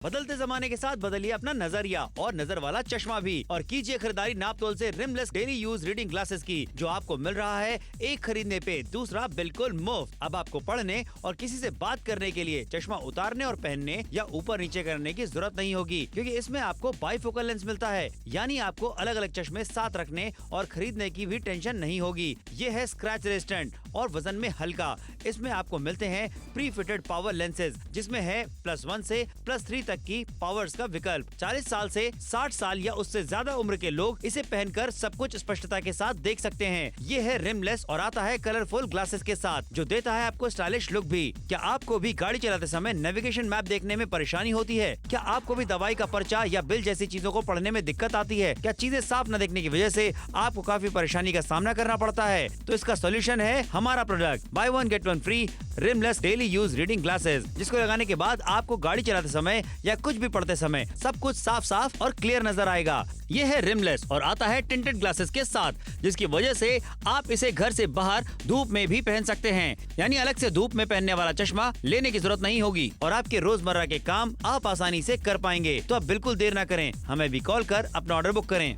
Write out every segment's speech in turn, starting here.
बदलते जमाने के साथ बदलिए अपना नजरिया और नजर वाला चश्मा भी और कीजिए खरीदारी नापतोल से rimless daily use reading glasses की, जो आपको मिल रहा है एक खरीदने पे दूसरा बिल्कुल मुफ्त। अब आपको पढ़ने और किसी से बात करने के लिए चश्मा उतारने और पहनने या ऊपर नीचे करने की जरूरत नहीं होगी, क्योंकि इसमें आपको बाईफोकल लेंस मिलता है। यानी आपको अलग अलग चश्मे साथ रखने और खरीदने की भी टेंशन नहीं होगी। ये है स्क्रैच रेजिस्टेंट और वजन में हल्का। इसमें आपको मिलते हैं प्री फिटेड पावर लेंसेज, जिसमें है +1 से +3 तक की पावर्स का विकल्प। 40 साल से 60 साल या उससे ज्यादा उम्र के लोग इसे पहनकर सब कुछ स्पष्टता के साथ देख सकते हैं। ये है रिमलेस और आता है कलरफुल ग्लासेस के साथ, जो देता है आपको स्टाइलिश लुक भी। क्या आपको भी गाड़ी चलाते समय नेविगेशन मैप देखने में परेशानी होती है? क्या आपको भी दवाई का पर्चा या बिल जैसी चीजों को पढ़ने में दिक्कत आती है? क्या चीजें साफ न देखने की वजह से आपको काफी परेशानी का सामना करना पड़ता है? तो इसका सोल्यूशन है हमारा product buy 1 get 1 free rimless daily use reading glasses, जिसको लगाने के बाद आपको गाड़ी चलाते समय या कुछ भी पढ़ते समय सब कुछ साफ साफ और क्लियर नजर आएगा। ये है रिमलेस और आता है टिंटेड ग्लासेस के साथ, जिसकी वजह से आप इसे घर से बाहर धूप में भी पहन सकते हैं। यानी अलग से धूप में पहनने वाला चश्मा लेने की जरूरत नहीं होगी और आपके रोजमर्रा के काम आप आसानी से कर पाएंगे। तो आप बिल्कुल देर न करें, हमें भी कॉल कर अपना ऑर्डर बुक करें।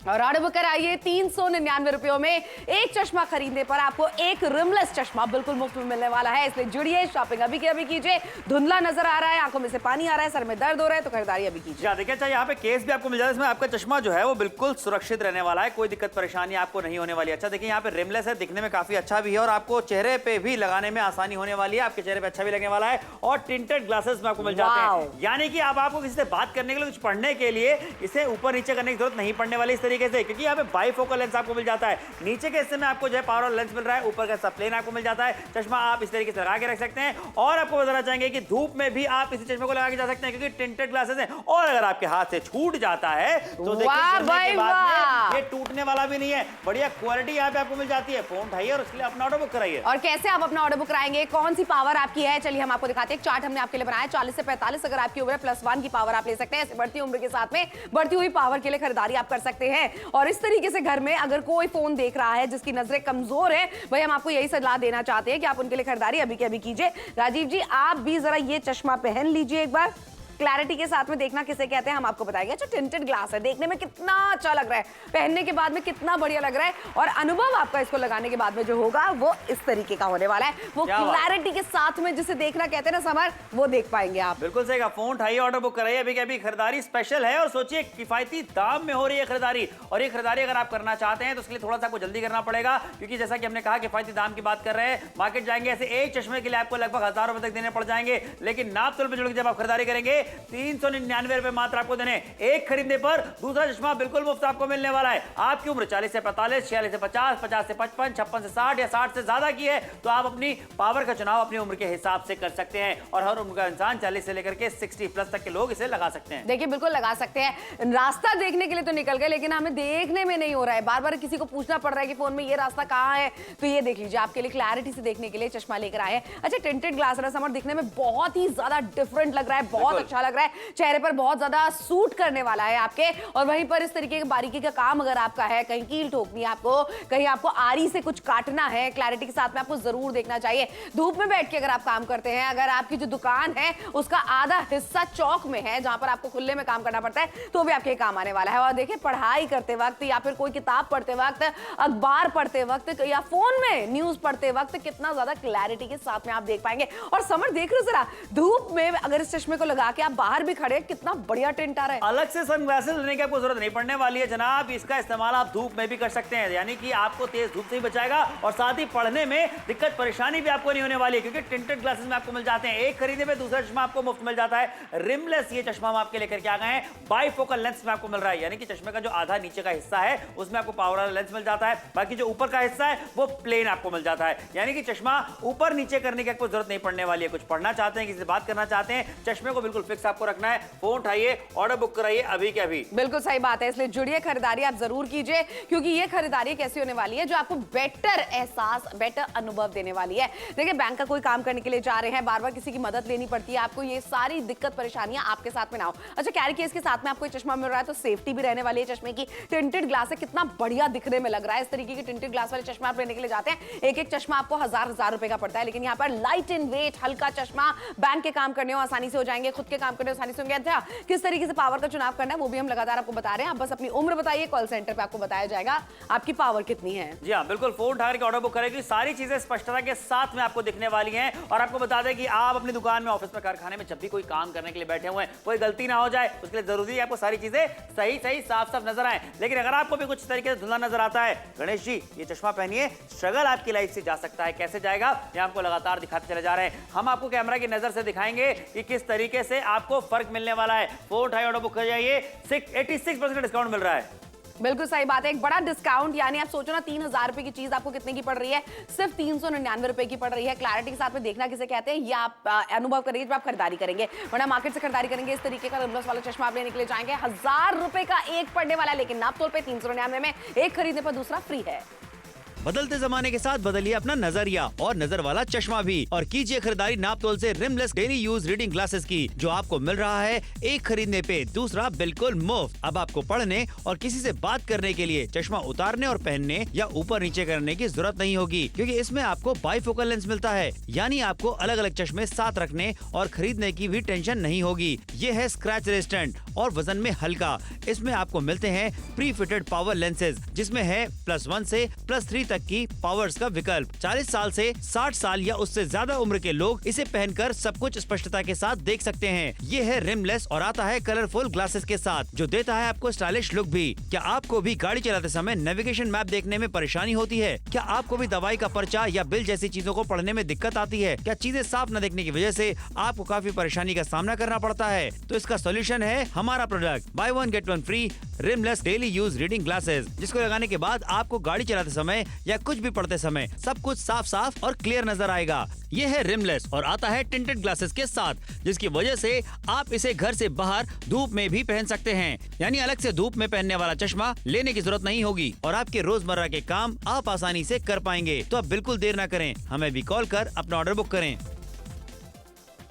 और ऑर्डर बुक कराइए 399 रुपयों में एक चश्मा खरीदने पर आपको एक रिमलेस चश्मा बिल्कुल मुफ्त में मिलने वाला है। इसलिए जुड़िए, शॉपिंग अभी की अभी कीजिए। धुंधला नजर आ रहा है, आंखों में से पानी आ रहा है, सर में दर्द हो रहा है, तो खरीदारी अभी कीजिए। देखिए, अच्छा यहाँ पे केस भी आपको मिल जाता है। इसमें आपका चश्मा जो है वो बिल्कुल सुरक्षित रहने वाला है, कोई दिक्कत परेशानी आपको नहीं होने वाली। अच्छा देखिए, यहाँ पे रिमलेस है, दिखने में काफी अच्छा भी है और आपको चेहरे पे भी लगाने में आसानी होने वाली है। आपके चेहरे पे अच्छा भी लगने वाला है और टिंटेड ग्लासेस में आपको मिल जाते हैं। यानी कि अब आपको किसी से बात करने के लिए, कुछ पढ़ने के लिए इसे ऊपर नीचे करने की जरूरत नहीं पड़ने वाली इस तरीके से, क्योंकि यहाँ पे बाईफोकल लेंस आपको मिल जाता है। नीचे के हिस्से में आपको जो है पावर लेंस मिल रहा है, ऊपर का हिस्सा प्लेन आपको मिल जाता है। चश्मा आप इस तरीके से लगा के रख सकते हैं और आपको बताना चाहेंगे कि धूप में भी आप इसी चश्मे को लगा के जा सकते हैं, क्योंकि टिंटेड ग्लासेस हैं। और अगर आपके हाथ से छूट जाता है तो देखिए ये टूटने वाला भी नहीं है। बढ़िया क्वालिटी यहाँ पे आपको मिल जाती है। फोन उठाइए और उसके लिए अपना ऑर्डर बुक कराइए। और कैसे आप अपना ऑर्डर बुक कराएंगे, कौन सी पावर आपकी है, चलिए हम आपको दिखाते हैं। एक चार्ट हमने आपके लिए बनाया है। 40 से 45 अगर आपकी उम्र है, +1 की पावर आप ले सकते हैं। बढ़ती उम्र के साथ में बढ़ती हुई पावर के लिए खरीदारी आप कर सकते हैं। और इस तरीके से घर में अगर कोई फोन देख रहा है जिसकी नजरें कमजोर है, भाई हम आपको यही सलाह देना चाहते हैं कि आप उनके लिए खरीदारी अभी के अभी कीजिए। राजीव जी, आप भी जरा ये चश्मा पहन लीजिए एक बार। क्लैरिटी के साथ में देखना किसे कहते हैं हम आपको बताएंगे। अच्छा, टिंटेड ग्लास है, देखने में कितना अच्छा लग रहा है, पहनने के बाद में कितना बढ़िया लग रहा है और अनुभव आपका इसको लगाने के बाद में जो होगा वो इस तरीके का होने वाला है। वो क्लैरिटी के साथ में जिसे देखना कहते हैं ना समर, वो देख पाएंगे आप। बिल्कुल सही कहा। फोन उठाइए, ऑर्डर बुक कराइए अभी के अभी। खरीदारी स्पेशल है और सोचिए किफायती दाम में हो रही है खरीदारी। और ये खरीदारी अगर आप करना चाहते हैं तो उसके लिए थोड़ा सा आपको जल्दी करना पड़ेगा, क्योंकि जैसा कि हमने कहा किफायती दाम की बात कर रहे हैं। मार्केट जाएंगे ऐसे एक चश्मे के लिए आपको लगभग 1000 रुपए तक देने पड़ जाएंगे, लेकिन नाप तोल पे जुड़ के जब आप खरीदारी करेंगे 399 रुपए मात्र आपको देने। एक खरीदने पर दूसरा चश्मा बिल्कुल मुफ्त आपको मिलने वाला है। आपकी उम्र 40 से 45, 46 से 50, 50 से 55, 56 से 60 या 60 से ज्यादा की है तो आप अपनी पावर का चुनाव अपनी उम्र के हिसाब से कर सकते हैं। और हर उम्र का इंसान 40 से लेकर के 60+ तक के लोग इसे लगा सकते हैं। देखिए, बिल्कुल लगा सकते हैं। रास्ता देखने के लिए तो निकल गए, लेकिन हमें देखने में नहीं हो रहा है। बार बार किसी को पूछना पड़ रहा है कि फोन में ये रास्ता कहाँ है, तो ये देख लीजिए, आपके लिए क्लैरिटी से देखने के लिए चश्मा लेकर आए हैं। अच्छा, टिंटेड ग्लास है, समर दिखने में बहुत ही ज्यादा डिफरेंट लग रहा है, बहुत अच्छा लग रहा है, चेहरे पर बहुत ज्यादा सूट करने वाला है आपके। और वहीं पर इस तरीके की बारीकी का काम अगर आपका है, कहीं कील ठोकनी है आपको, कहीं आपको आरी से कुछ काटना है, क्लैरिटी के साथ में आपको जरूर देखना चाहिए। धूप में बैठ के अगर आप काम करते हैं, अगर आपकी जो दुकान है उसका आधा हिस्सा चौक में है जहां पर आपको खुले में काम करना पड़ता है, तो भी आपके काम आने वाला है। और देखिए, पढ़ाई करते वक्त या फिर कोई किताब पढ़ते वक्त, अखबार पढ़ते वक्त या फोन में न्यूज पढ़ते वक्त कितना ज्यादा क्लैरिटी के साथ में आप देख पाएंगे। और समर देख रहे हो जरा, धूप में अगर इस चश्मे को लगा के आप बाहर भी खड़े, कितना बढ़िया टिंट आ रहा है। अलग से सनग्लासेस लेने की आपको जरूरत नहीं पड़ने वाली है जनाब। इसका इस्तेमाल आप धूप में भी कर सकते हैं, यानी कि आपको तेज धूप से ही बचाएगा और साथ ही पढ़ने में दिक्कत परेशानी भी आपको नहीं होने वाली है, क्योंकि टिंटेड ग्लासेस में आपको मिल जाते हैं। एक खरीदने पे दूसरा चश्मा आपको मुफ्त मिल जाता है। रिमलेस ये चश्मा हम आपके लेकर के आ गए हैं, बाईफोकल लेंस में आपको मिल रहा है। यानी कि चश्मे का जो आधा नीचे का हिस्सा है उसमें आपको पावर वाला लेंस मिल जाता है, बाकी जो ऊपर का हिस्सा है वो प्लेन आपको मिल जाता है। यानी कि चश्मा ऊपर नीचे करने की आपको जरूरत नहीं पड़ने वाली है। कुछ पढ़ना चाहते हैं, किसी से बात करना चाहते हैं, चश्मे को बिल्कुल फिक्स आपको रखना है। फोन उठाइए, ऑर्डर बुक कराइए अभी के अभी। बिल्कुल सही बात है, इसलिए जुड़िए, खरीदारी आप जरूर कीजिए, क्योंकि ये खरीदारी कैसी होने वाली है जो आपको बेटर एहसास, बेटर अनुभव देने वाली है। देखिए, बैंक का कोई काम करने के लिए जा रहे हैं, बार बार किसी की मदद लेनी पड़ती है आपको, ये सारी दिक्कत परेशानियां आपके साथ में ना हो। अच्छा, कैरी केस के साथ में आपको चश्मा मिल रहा है तो सेफ्टी भी रहने वाली है चश्मे की। टिंटेड ग्लास है, कितना बढ़िया दिखने में लग रहा है। इस तरीके की टिंटेड ग्लास वाले चश्मा आप लेने के लिए जाते हैं, एक एक चश्मा आपको हजार रुपए का पड़ता है, लेकिन यहाँ पर लाइट इन वेट हल्का चश्मा, बैंक के काम करने हो आसानी से हो जाएंगे, खुद के काम करने आसानी से होंगे। अच्छा, किस तरीके से पावर का चुनाव करना है वो भी हम लगातार आपको बता रहे हैं। आप बस अपनी उम्र बताइए, कॉल सेंटर पे आपको बताया जाएगा आपकी पावर कितनी है। जी हाँ, बिल्कुल, फोन उठा करके ऑर्डर बुक करेगी, सारी चीजें स्पष्टता के साथ में आपको दिखने वाली हैं। और आपको बता दें कि आप अपनी दुकान में, ऑफिस में, कारखाने में जब भी कोई काम करने के लिए बैठे हुए हैं, कोई गलती ना हो जाए, उसके लिए जरूरी है आपको सारी चीजें सही सही साफ साफ नजर आए। लेकिन अगर आपको भी कुछ तरीके से धुंधला नजर आता है, गणेश जी ये चश्मा पहनिए, स्ट्रगल आपकी लाइफ से जा सकता है। कैसे जाएगा ये आपको लगातार दिखाते चले जा रहे हैं। हम आपको कैमरा की नजर से दिखाएंगे कि किस तरीके से आपको फर्क मिलने वाला है। फोन उठाइए, ऑर्डर बुक कर जाइए, 86% डिस्काउंट मिल रहा है। बिल्कुल सही बात है, एक बड़ा डिस्काउंट। यानी आप सोचो ना, 3000 रुपए की चीज आपको कितने की पड़ रही है, सिर्फ 399 रुपए की पड़ रही है। क्लैरिटी के साथ में देखना किसे कहते हैं ये आप अनुभव करेंगे जब आप खरीदारी करेंगे, वरना मार्केट से खरीदारी करेंगे इस तरीके का रिमलेस वाला चश्मा आप लेने के लिए जाएंगे 1000 रुपए का एक पड़ने वाला है, लेकिन नाप तोल पे 399 में एक खरीदने पर दूसरा फ्री है। बदलते जमाने के साथ बदलिए अपना नजरिया और नजर वाला चश्मा भी, और कीजिए खरीदारी नाप तोल से rimless daily use reading glasses की, जो आपको मिल रहा है एक खरीदने पे दूसरा बिल्कुल मुफ्त। अब आपको पढ़ने और किसी से बात करने के लिए चश्मा उतारने और पहनने या ऊपर नीचे करने की जरूरत नहीं होगी, क्योंकि इसमें आपको बाईफोकल लेंस मिलता है। यानी आपको अलग अलग चश्मे साथ रखने और खरीदने की भी टेंशन नहीं होगी। ये है स्क्रैच रेजिस्टेंट और वजन में हल्का। इसमें आपको मिलते हैं प्री फिटेड पावर लेंसेज, जिसमें है +1 से +3 तक की पावर्स का विकल्प। 40 साल से 60 साल या उससे ज्यादा उम्र के लोग इसे पहनकर सब कुछ स्पष्टता के साथ देख सकते हैं। ये है रिमलेस और आता है कलरफुल ग्लासेस के साथ, जो देता है आपको स्टाइलिश लुक भी। क्या आपको भी गाड़ी चलाते समय नेविगेशन मैप देखने में परेशानी होती है? क्या आपको भी दवाई का पर्चा या बिल जैसी चीजों को पढ़ने में दिक्कत आती है? क्या चीजें साफ न देखने की वजह से आपको काफी परेशानी का सामना करना पड़ता है? तो इसका सोल्यूशन है हमारा product buy 1 get 1 free rimless daily use reading glasses, जिसको लगाने के बाद आपको गाड़ी चलाते समय या कुछ भी पढ़ते समय सब कुछ साफ साफ और क्लियर नजर आएगा। ये है रिमलेस और आता है टिंटेड ग्लासेस के साथ, जिसकी वजह से आप इसे घर से बाहर धूप में भी पहन सकते हैं। यानी अलग से धूप में पहनने वाला चश्मा लेने की जरूरत नहीं होगी और आपके रोजमर्रा के काम आप आसानी से कर पाएंगे। तो अब बिल्कुल देर न करें, हमें भी कॉल कर अपना ऑर्डर बुक करें।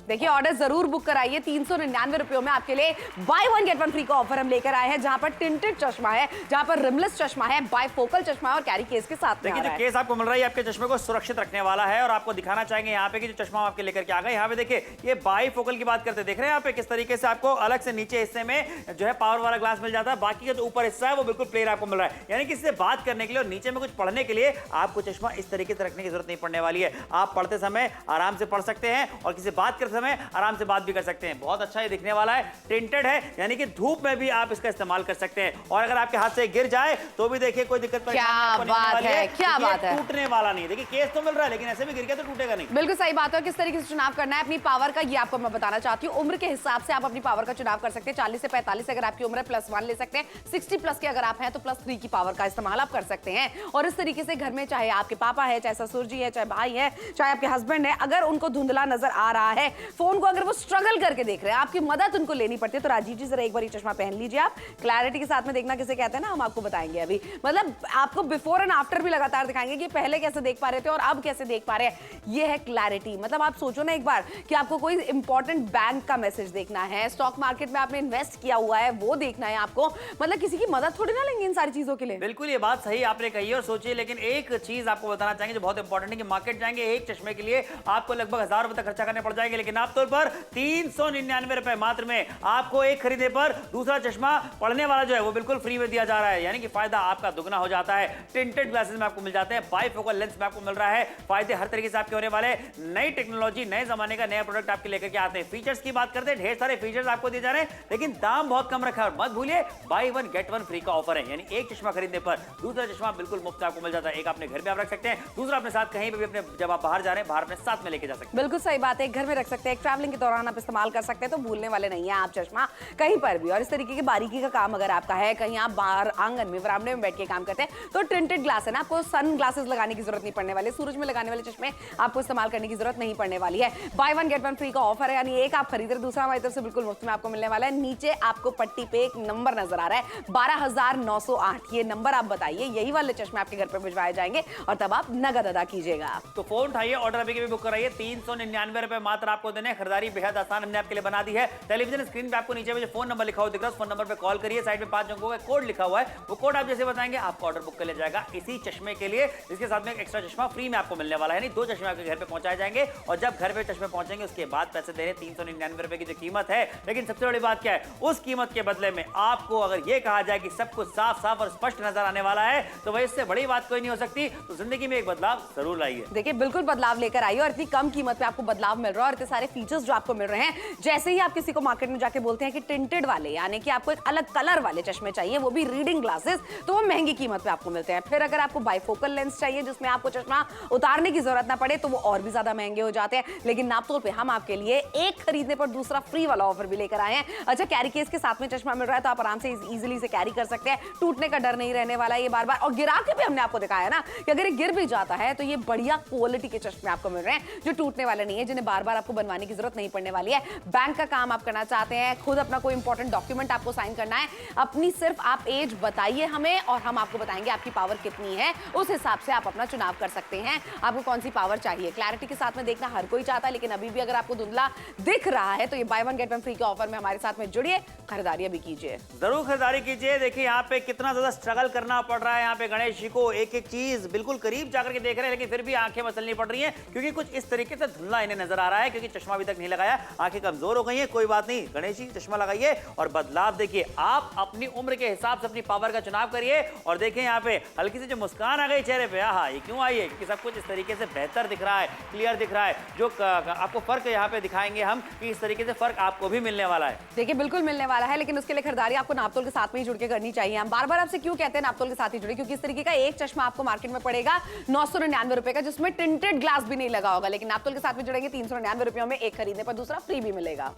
देखिए, ऑर्डर जरूर बुक कराइए। 399 रुपयों में आपके लिए बाय 1 गेट 1 फ्री का ऑफर हम लेकर आए हैं, जहां पर टिंटेड चश्मा है, जहां पर रिमलेस चश्मा है, बायफोकल चश्मा है और कैरी केस के साथ। देखिए, जो केस आपको मिल रहा है आपके चश्मे को सुरक्षित रखने वाला है। और आपको दिखाना चाहेंगे यहाँ पे कि जो चश्मा आपके लेकर के आ गए, यहाँ पे देखिए ये बायफोकल की बात करते देख रहे हैं यहाँ पे किस तरीके से आपको अलग से नीचे हिस्से में जो है पावर वाला ग्लास मिल जाता है, बाकी का जो ऊपर हिस्सा है वो बिल्कुल प्लेन आपको मिल रहा है। यानी कि इससे बात करने के लिए और नीचे में कुछ पढ़ने के लिए आपको चश्मा इस तरीके से रखने की जरूरत नहीं पड़ने वाली है। आप पढ़ते समय आराम से पढ़ सकते हैं और किसी बात करते समय आराम से भी कर सकते हैं। बहुत अच्छा ये दिखने वाला है, टिंटेड है, यानी कि धूप में भी आप इसका इस्तेमाल कर सकते हैं। और अगर आपके हाथ से गिर जाए तो भी देखिए कोई दिक्कत क्या बात है, क्या बात है, टूटने वाला नहीं। देखिए केस तो मिल रहा है, लेकिन ऐसे भी गिर गया तो टूटेगा नहीं। बिल्कुल सही बात है। किस तरीके से चुनाव करना है अपनी पावर का, ये आपको मैं बताना चाहती हूँ। उम्र के हिसाब से आप अपनी पावर का चुनाव कर सकते हैं। 40 से 45 अगर आपकी उम्र है +1 ले सकते हैं। 60+ के अगर आप हैं तो +3 की पावर का इस्तेमाल आप कर सकते हैं। और इस तरीके से घर में चाहे आपके पापा है, चाहे ससुर जी है, चाहे भाई है, चाहे आपके हस्बैंड है, अगर उनको धुंधला नजर आ रहा है, फोन को अगर वो स्ट्रगल करके देख रहे हैं, आपकी मदद उनको लेनी पड़ती है, तो राजीव जी जरा एक बार ये चश्मा पहन लीजिए। आप क्लैरिटी के साथ में देखना किसे कहते हैं ना, हम आपको बताएंगे अभी। मतलब आपको बिफोर एंड आफ्टर भी लगातार दिखाएंगे कि पहले कैसे देख पा रहे थे और अब कैसे देख पा रहे हैं। ये है क्लैरिटी। मतलब आप सोचो ना एक बार कि आपको कोई इंपॉर्टेंट बैंक का मैसेज देखना है, स्टॉक मार्केट में आपने इन्वेस्ट किया हुआ है वो देखना है आपको, मतलब किसी की मदद थोड़ी ना लेंगे इन सारी चीजों के लिए। बिल्कुल, ये बात सही आपने कही और सोचिए। लेकिन एक चीज आपको बताना चाहेंगे जो बहुत इंपॉर्टेंट है कि मार्केट जाएंगे, एक चश्मे के लिए आपको लगभग 1000 रुपए तक खर्चा करने पड़ जाएंगे, लेकिन आप तौर पर 399 रुपए मात्र में आपको एक खरीदने पर दूसरा चश्मा पढ़ने वाला जो है वो बिल्कुल फ्री में दिया जा रहा है। यानी कि फायदा आपका दुगना हो जाता है। टिंटेड ग्लासेस में आपको मिल जाते हैं, बायफोकल लेंस में आपको मिल रहा है। फायदे हर तरीके से आपके होने वाले। नई टेक्नोलॉजी, नए जमाने का नया प्रोडक्ट आपके लेकर के आते हैं। फीचर्स की बात करते हैं, ढेर सारे फीचर्स आपको दिए जा रहे हैं, लेकिन दाम बहुत कम रखा है। और मत भूलिए बाय 1 गेट 1 फ्री का ऑफर है, यानी एक चश्मा खरीदने पर दूसरा चश्मा बिल्कुल मुफ्त आपको मिल जाता है। एक अपने घर में आप रख सकते हैं, दूसरा अपने साथ कहीं भी अपने जब आप बाहर जा रहे हैं बाहर अपने साथ में लेके जा सकते हैं। बिल्कुल सही बात है, घर में रख सकते हैं, ट्रैवलिंग के दौरान आप इस्तेमाल कर सकते हैं, तो भूलने वाले नहीं है आप चश्मा कहीं पर भी। और इस तरीके की बारीकी का काम अगर आपका है, कहीं आप बाहर आंगन में वरांडे में बैठ के काम करते हैं, तो टिंटेड ग्लास है ना, आपको सन ग्लासेस लगाने की जरूरत नहीं पड़ने वाली, सूरज में लगाने वाले चश्मे आपको इस्तेमाल करने की जरूरत नहीं पड़ने वाली है। बाय 1 गेट 1 फ्री का ऑफर है, यानी एक आप खरीद रहे दूसरा हमारी तरफ से बिल्कुल मुफ्त में आपको मिलने वाला है। नीचे आपको पट्टी पे एक नंबर नजर आ रहा है 12908, ये नंबर आप बताइए, यही वाले चश्मे आपके घर पर भिजवाए जाएंगे और तब आप नगद अदा कीजिएगा। तो फोन उठाइए, ऑर्डर अभी के भी बुक कराइए। 399 रुपए मात्र आपको आपको देने। खरीदारी बेहद आसान हमने आपके लिए बना दी है। टेलीविजन स्क्रीन पे आपको नीचे में जो फोन नंबर लिखा हुआ दिख रहा है, उस फोन नंबर पे कॉल करिए। साइड में 5 अंकों का कोड लिखा हुआ है, वो कोड आप जैसे बताएंगे आपको ऑर्डर बुक कर लिया जाएगा इसी चश्मे के लिए, जिसके साथ में एक एक्स्ट्रा चश्मा फ्री में आपको मिलने वाला है। नहीं, 2 चश्मे आपके घर पे पहुंचाए जाएंगे और जब घर पे चश्मे पहुंचेंगे उसके बाद पैसे देने 399 रुपए की जो कीमत है। लेकिन सबसे बड़ी बात क्या है, उस कीमत के बदले में आपको अगर ये कहा जाए कि सब कुछ साफ साफ और स्पष्ट नजर आने वाला है, तो वह इससे बड़ी बात कोई नहीं हो सकती। तो जिंदगी में एक बदलाव जरूर लाइए। देखिए बिल्कुल बदलाव लेकर आइए और इतनी कम कीमत पे आपको बदलाव मिल रहा है और इतने सारे फीचर्स जो आपको मिल रहे हैं। जैसे ही आप किसी को मार्केट में जाके बोलते हैं कि टिंटेड वाले, यानी कि आपको एक अलग कलर वाले चश्मे चाहिए, वो भी रीडिंग ग्लासेस, तो वो महंगी कीमत पे आपको मिलते हैं। फिर अगर आपको बाइफोकल लेंस चाहिए जिसमें आपको चश्मा उतारने की जरूरत ना पड़े, तो वो और भी ज्यादा महंगे हो जाते हैं। लेकिन नापतोल पे हम आपके लिए एक खरीदने पर दूसरा फ्री वाला ऑफर भी लेकर आए हैं। अच्छा, कैरी केस के साथ में चश्मा मिल रहा है तो आप आराम से इजीली से कैरी कर सकते हैं, टूटने का डर नहीं रहने वाला ये बार-बार। और गिरा के भी हमने आपको दिखाया ना कि अगर ये गिर भी जाता है तो ये बढ़िया क्वालिटी के चश्मे आपको मिल रहे हैं जो टूटने वाले नहीं है, जिन्हें बार-बार आपको बनवाने की जरूरत नहीं पड़ने वाली है। बैंक का काम आप करना चाहते हैं, खुद अपना कोई इंपॉर्टेंट डॉक्यूमेंट आपको साइन करना है, अपनी सिर्फ आप एज बताइए हमें और हम आपको बताएंगे आपकी पावर कितनी है, उस हिसाब से आप अपना चुनाव कर सकते हैं। आपको कौन सी पावर चाहिए, क्लैरिटी के साथ में देखना हर कोई चाहता है, लेकिन अभी भी अगर आपको धुंधला दिख रहा है तो ये by one get one free के ऑफर में हमारे साथ में जुड़िए, खरीदारी अभी कीजिए, जरूर खरीदारी कीजिए। देखिए यहाँ पे कितना ज्यादा स्ट्रगल करना पड़ रहा है। यहाँ पे गणेश जी को एक एक चीज बिल्कुल करीब जाकर के देख रहे हैं, लेकिन फिर भी आंखें मसलनी पड़ रही हैं क्योंकि कुछ इस तरीके से धुंधला इन्हें नजर आ रहा है, क्योंकि चश्मा अभी तक नहीं लगाया, आंखें कमजोर हो गई हैं। कोई बात नहीं, गणेश जी चश्मा लगाइए और बदलाव देखिए। आप अपनी उम्र के हिसाब से अपनी पावर का चुनाव करिए और देखिए यहाँ पे हल्की सी जो मुस्कान आ गई चेहरे पे, हाँ ये क्यों आई है, क्योंकि सब कुछ इस तरीके से बेहतर दिख रहा है, क्लियर दिख रहा है। जो आपको फर्क यहाँ पे दिखाएंगे हम कि इस तरीके से फर्क आपको भी मिलने वाला है। देखिए बिल्कुल मिलने वाला है, लेकिन उसके लिए खरीदारी आपको नापतोल के साथ में ही जुड़ के करनी चाहिए। हम बार बार आपसे क्यों कहते हैं नापतोल के साथ ही जुड़े, क्योंकि इस तरीके का एक चश्मा आपको मार्केट में पड़ेगा 999 रुपए का, जिसमें टिंटेड ग्लास भी नहीं लगा होगा, लेकिन नापतोल के साथ में जुड़ेंगे 399 रुपयों में, एक खरीदने पर दूसरा फ्री भी मिलेगा।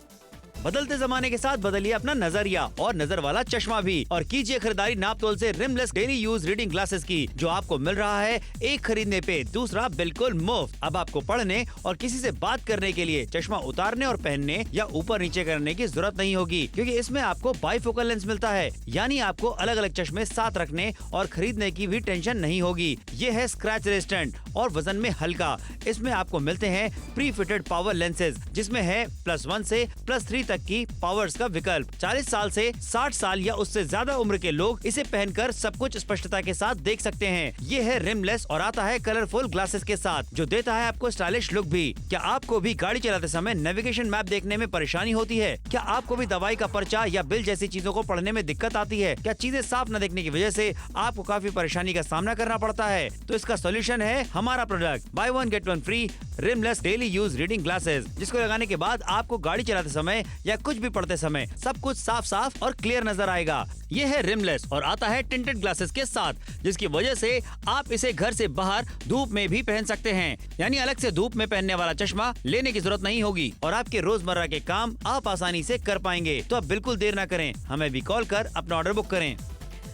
बदलते जमाने के साथ बदलिए अपना नजरिया और नजर वाला चश्मा भी, और कीजिए खरीदारी नापतोल से rimless daily use reading glasses की, जो आपको मिल रहा है एक खरीदने पे दूसरा बिल्कुल मुफ्त। अब आपको पढ़ने और किसी से बात करने के लिए चश्मा उतारने और पहनने या ऊपर नीचे करने की जरूरत नहीं होगी, क्योंकि इसमें आपको बाइफोकल लेंस मिलता है, यानी आपको अलग अलग चश्मे साथ रखने और खरीदने की भी टेंशन नहीं होगी। ये है स्क्रैच रेजिस्टेंट और वजन में हल्का। इसमें आपको मिलते हैं प्री फिटेड पावर लेंसेज, जिसमें है +1 से +3 तक की पावर्स का विकल्प। 40 साल से 60 साल या उससे ज्यादा उम्र के लोग इसे पहनकर सब कुछ स्पष्टता के साथ देख सकते हैं। ये है रिमलेस और आता है कलरफुल ग्लासेस के साथ, जो देता है आपको स्टाइलिश लुक भी। क्या आपको भी गाड़ी चलाते समय नेविगेशन मैप देखने में परेशानी होती है? क्या आपको भी दवाई का पर्चा या बिल जैसी चीजों को पढ़ने में दिक्कत आती है? क्या चीजें साफ न देखने की वजह से आपको काफी परेशानी का सामना करना पड़ता है? तो इसका सोल्यूशन है हमारा product by one get one free rimless daily use reading glasses, जिसको लगाने के बाद आपको गाड़ी चलाते समय या कुछ भी पढ़ते समय सब कुछ साफ साफ और क्लियर नजर आएगा। ये है रिमलेस और आता है टिंटेड ग्लासेस के साथ, जिसकी वजह से आप इसे घर से बाहर धूप में भी पहन सकते हैं, यानी अलग से धूप में पहनने वाला चश्मा लेने की जरूरत नहीं होगी और आपके रोजमर्रा के काम आप आसानी से कर पाएंगे। तो अब बिल्कुल देर न करें, हमें भी कॉल कर अपना ऑर्डर बुक करें।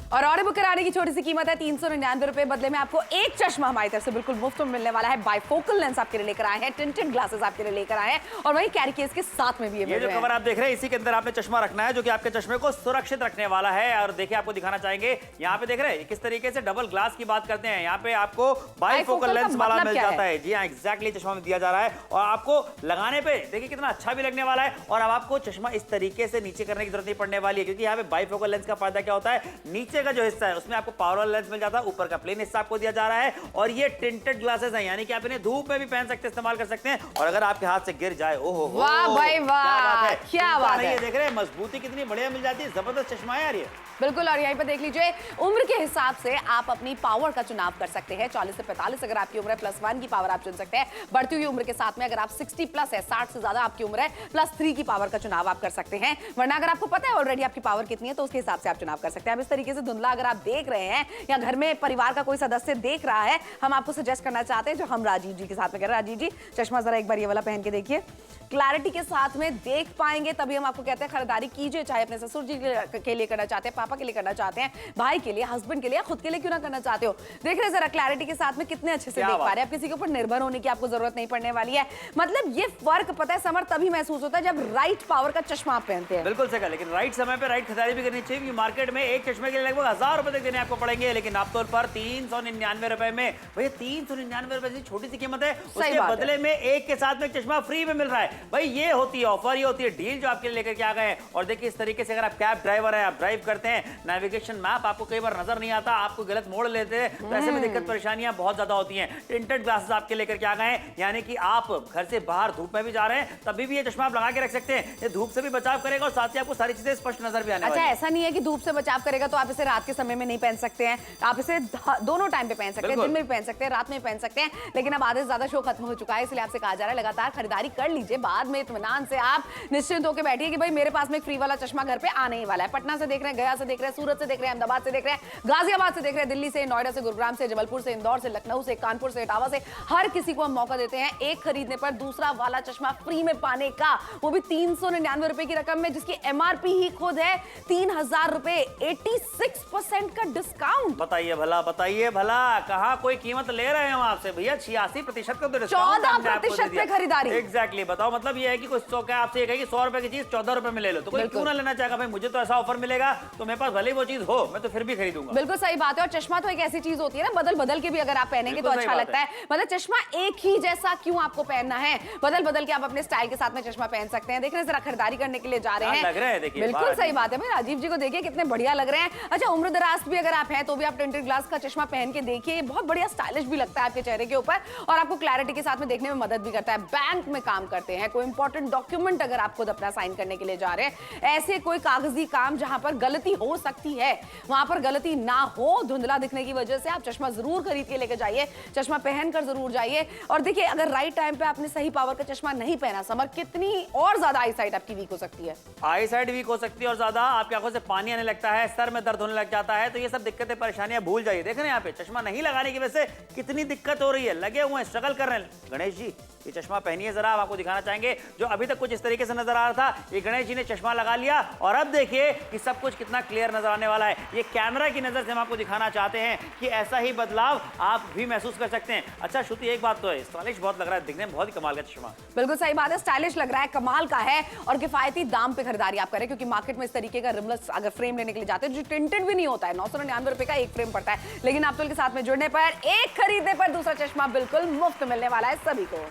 और ऑर्डर बुक कराने की छोटी सी कीमत है 399 रुपए, बदले में आपको एक चश्मा हमारी तरफ से बिल्कुल मुफ्त में मिलने वाला है। बाइफोकल लेंस आपके लिए लेकर आए हैं, टिंटेड ग्लासेस आपके लिए लेकर आए हैं और वही कैरी केस के साथ में भी ये जो कवर आप देख रहे हैं, इसी के अंदर आपने चश्मा रखना है, जो कि आपके चश्मे को सुरक्षित रखने वाला है। और देखिए आपको दिखाना चाहेंगे, यहाँ पे देख रहे हैं किस तरीके से डबल ग्लास की बात करते हैं। यहाँ पे आपको बाइफोकल लेंस वाला मिल जाता है। जी हाँ, एग्जैक्टली चश्मा में दिया जा रहा है और आपको लगाने पे देखिए कितना अच्छा भी लगने वाला है। और अब आपको चश्मा इस तरीके से नीचे करने की जरूरत नहीं पड़ने वाली है, क्योंकि यहाँ पे बाइफोकल लेंस का फायदा क्या होता है, नीचे का जो हिस्सा है उसमें आपको पावर वाला लेंस मिल जाता है, ऊपर का प्लेन हिस्सा आपको दिया जा रहा है। और ये टिंटेड ग्लासेस हैं, यानी कि आप इन्हें धूप में भी पहन सकते हैं, इस्तेमाल कर सकते हैं। और अगर आपके हाथ से गिर जाए, ओहो वाह भाई वाह, क्या बात है। ये देख रहे हैं मजबूती कितनी बढ़िया मिल जाती है, जबरदस्त चश्मा है यार ये। बिल्कुल, और यहीं पर देख लीजिए उम्र के हिसाब से आप अपनी पावर का चुनाव कर सकते हैं। 40 से 45 अगर आपकी उम्र है, +1 की पावर आप चुन सकते हैं। बढ़ती हुई उम्र के साथ में अगर आप 60+ है, 60 से ज्यादा आपकी उम्र है, +3 की पावर का चुनाव आप कर सकते हैं। वरना अगर आपको पता है ऑलरेडी आपकी पावर कितनी है, तो उसके हिसाब से आप चुनाव कर सकते हैं। अब इस तरीके से धुंधला अगर आप देख रहे हैं या घर में परिवार का कोई सदस्य देख रहा है, हम आपको सजेस्ट करना चाहते हैं, जो हम राजीव जी के साथ में कर रहे हैं। राजीव जी चश्मा जरा एक बार ये वाला पहन के देखिए, क्लैरिटी के साथ में देख पाएंगे, तभी हम आपको कहते हैं खरीदारी कीजिए। चाहे अपने ससुर जी के लिए करना चाहते हैं, पापा के लिए करना चाहते हैं, भाई के लिए, हस्बैंड के लिए, खुद के लिए क्यों ना करना चाहते हो। देख रहे जरा क्लैरिटी के साथ में कितने अच्छे से देख पा रहे हैं। किसी के ऊपर निर्भर होने की आपको जरूरत नहीं पड़ने वाली है। मतलब ये फर्क पता है समर तभी महसूस होता है जब राइट पावर का चश्मा आप पहनते हैं। बिल्कुल सही, लेकिन राइट समय पे राइट खरीदारी भी करनी चाहिए, क्योंकि मार्केट में एक चश्मे के लिए लगभग 1000 रुपए तक देने आपको पड़ेंगे, लेकिन आप तौर पर 399 रुपए में। भैया 399 रुपए से छोटी सी कीमत है, उसके बदले में एक के साथ में चश्मा फ्री में मिल रहा है। भाई ये होती है ऑफर, ये होती है डील जो आपके लिए लेकर के आ गए हैं। और देखिए इस तरीके से अगर आप कैब ड्राइवर है, आप ड्राइव करते हैं, नेविगेशन मैप आपको कई बार नजर नहीं आता, आपको गलत मोड़ लेते हैं, तो ऐसे में दिक्कत परेशानियां बहुत ज्यादा होती हैं। टिंटेड ग्लासेस आपके लेकर के आ गए हैं, यानी कि आप घर से बाहर धूप में भी जा रहे हैं तभी भी ये चश्मा आप लगा के रख सकते हैं। ये धूप से भी बचाव करेगा और साथ ही आपको सारी चीजें स्पष्ट नजर भी आने वाली है। अच्छा, ऐसा नहीं है कि धूप से बचाव करेगा तो आप इसे रात के समय में नहीं पहन सकते हैं, आप इसे दोनों टाइम पे पहन सकते हैं, दिन में भी पहन सकते हैं, रात में भी पहन सकते हैं। लेकिन अब आधे से ज्यादा शो खत्म हो चुका है, इसलिए आपसे कहा जा रहा है लगातार खरीदारी कर लीजिए, बाद में इत्मीनान से आप निश्चिंत होकर बैठिए कि भाई मेरे पास में एक फ्री वाला चश्मा घर पे आने ही वाला है। पटना से देख रहे हैं, गया से देख रहे हैं, सूरत से देख रहे हैं, अहमदाबाद से देख रहे हैं, गाजियाबाद से देख रहे हैं, दिल्ली से, नोएडा से, गुरुग्राम से, जबलपुर से, इंदौर से, लखनऊ से, कानपुर से, इटावा से, हर किसी को हम मौका देते हैं एक खरीदने पर दूसरा वाला चश्मा फ्री में पाने का, वो भी 399 रुपए की रकम में, जिसकी एमआरपी ही खुद है 3000 रुपए, 86% का डिस्काउंट। बताइए भला कहां कोई कीमत ले रहे हैं हम आपसे भैया? 86% का तो डिस्काउंट 14% पे खरीदारी। एग्जैक्टली, बताओ मतलब ये है कि कुछ शौक है आपसे, ये कि 100 रुपए की चीज 14 रुपए में ले लो, तो कोई क्यों ना लेना चाहेगा? भाई मुझे तो ऐसा ऑफर मिलेगा तो मेरे पास भले वो चीज हो, मैं तो फिर भी खरीदूंगा। बिल्कुल सही बात है। और चश्मा तो एक ऐसी चीज होती है ना, बदल बदल के भी अगर आप पहनेंगे तो अच्छा लगता है। मतलब चश्मा एक ही जैसा क्यों आपको पहनना है, बदल बदल के आप अपने स्टाइल के साथ में चश्मा पहन सकते हैं। देख रहे हैं, जरा खरीदारी करने के लिए जा रहे हैं, लग रहे हैं, देखिए बिल्कुल सही बात है। भाई राजीव जी को देखिए कितने बढ़िया लग रहे हैं। अच्छा, उम्र दराज भी अगर आप हैं तो भी आप टिंटेड ग्लास का चश्मा पहन के देखिए, बहुत बढ़िया स्टाइलिश भी लगता है आपके चेहरे के ऊपर और आपको क्लैरिटी के साथ में देखने में मदद भी करता है। बैंक में काम करते हैं, कोई इंपॉर्टेंट डॉक्यूमेंट अगर आप खुद अपना साइन करने के लिए जा रहे हैं, ऐसे कोई कागजी काम जहां पर गलती हो सकती है वहां पर गलती ना हो, धुंधला दिखने की वजह से आप चश्मा जरूर खरीद के लेकर जाइए, चश्मा पहनकर जरूर जाइए। और देखिए अगर राइट टाइम पे आपने सही पावर का चश्मा नहीं पहना, समझ कितनी और ज्यादा आई साइट आपकी वीक हो सकती है। आई साइट वीक हो सकती है और ज्यादा आपकी आंखों से पानी आने लगता है, सर में दर्द होने लग जाता है, तो ये सब दिक्कतें परेशानियां भूल जाइए। देख रहे हैं यहाँ पे चश्मा नहीं लगाने की वजह से कितनी दिक्कत हो रही है, लगे हुए हैं, स्ट्रगल कर रहे हैं। गणेश जी ये चश्मा पहनिए जरा, हम आपको दिखाना चाहेंगे जो अभी तक कुछ इस तरीके से नजर आ रहा था, ये गणेश जी ने चश्मा लगा लिया और अब देखिए कि सब कुछ कितना क्लियर नजर आने वाला है। ये कैमरा की नजर से हम आपको दिखाना चाहते हैं कि ऐसा ही बदलाव आप भी महसूस कर सकते हैं। अच्छा श्रुति, एक बात तो है, स्टाइलिश बहुत लग रहा है, दिखने में बहुत ही कमाल का चश्मा। बिल्कुल सही बात है, स्टाइलिश लग रहा है, कमाल का है और किफायती दाम पे खरीदारी आप करें, क्योंकि मार्केट में इस तरीके का रिमलेस अगर फ्रेम लेने के लिए जाते हैं जो टिंटेड भी नहीं होता है, 999 रुपए का एक फ्रेम पड़ता है, लेकिन आप तो के साथ में जुड़ने पर एक खरीदने पर दूसरा चश्मा बिल्कुल मुफ्त मिलने वाला है सभी को।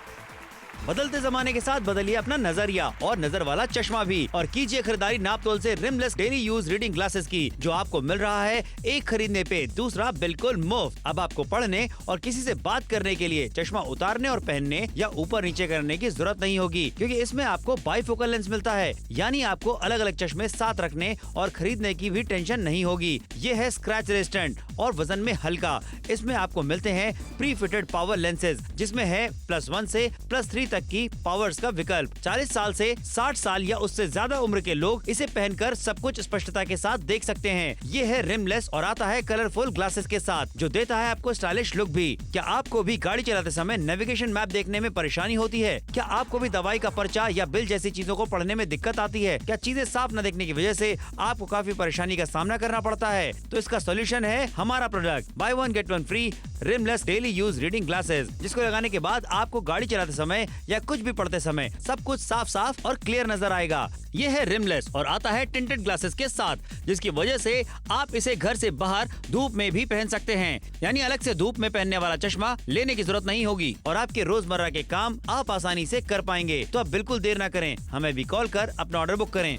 बदलते जमाने के साथ बदलिए अपना नजरिया और नजर वाला चश्मा भी, और कीजिए खरीदारी नापतोल से rimless daily use reading glasses की, जो आपको मिल रहा है एक खरीदने पे दूसरा बिल्कुल मुफ्त। अब आपको पढ़ने और किसी से बात करने के लिए चश्मा उतारने और पहनने या ऊपर नीचे करने की जरूरत नहीं होगी, क्योंकि इसमें आपको बाइफोकल लेंस मिलता है, यानी आपको अलग अलग चश्मे साथ रखने और खरीदने की भी टेंशन नहीं होगी। ये है स्क्रैच रेजिस्टेंट और वजन में हल्का। इसमें आपको मिलते हैं प्री फिटेड पावर लेंसेज, जिसमें है +1 से +3 तक की पावर्स का विकल्प। 40 साल से 60 साल या उससे ज्यादा उम्र के लोग इसे पहनकर सब कुछ स्पष्टता के साथ देख सकते हैं। ये है रिमलेस और आता है कलरफुल ग्लासेस के साथ, जो देता है आपको स्टाइलिश लुक भी। क्या आपको भी गाड़ी चलाते समय नेविगेशन मैप देखने में परेशानी होती है? क्या आपको भी दवाई का पर्चा या बिल जैसी चीजों को पढ़ने में दिक्कत आती है? क्या चीजें साफ न देखने की वजह से आपको काफी परेशानी का सामना करना पड़ता है? तो इसका सोल्यूशन है हमारा product buy 1 get 1 free rimless daily use reading glasses, जिसको लगाने के बाद आपको गाड़ी चलाते समय या कुछ भी पढ़ते समय सब कुछ साफ साफ और क्लियर नजर आएगा। ये है रिमलेस और आता है टिंटेड ग्लासेस के साथ, जिसकी वजह से आप इसे घर से बाहर धूप में भी पहन सकते हैं, यानी अलग से धूप में पहनने वाला चश्मा लेने की जरूरत नहीं होगी और आपके रोजमर्रा के काम आप आसानी से कर पाएंगे। तो अब बिल्कुल देर न करें, हमें भी कॉल कर अपना ऑर्डर बुक करें।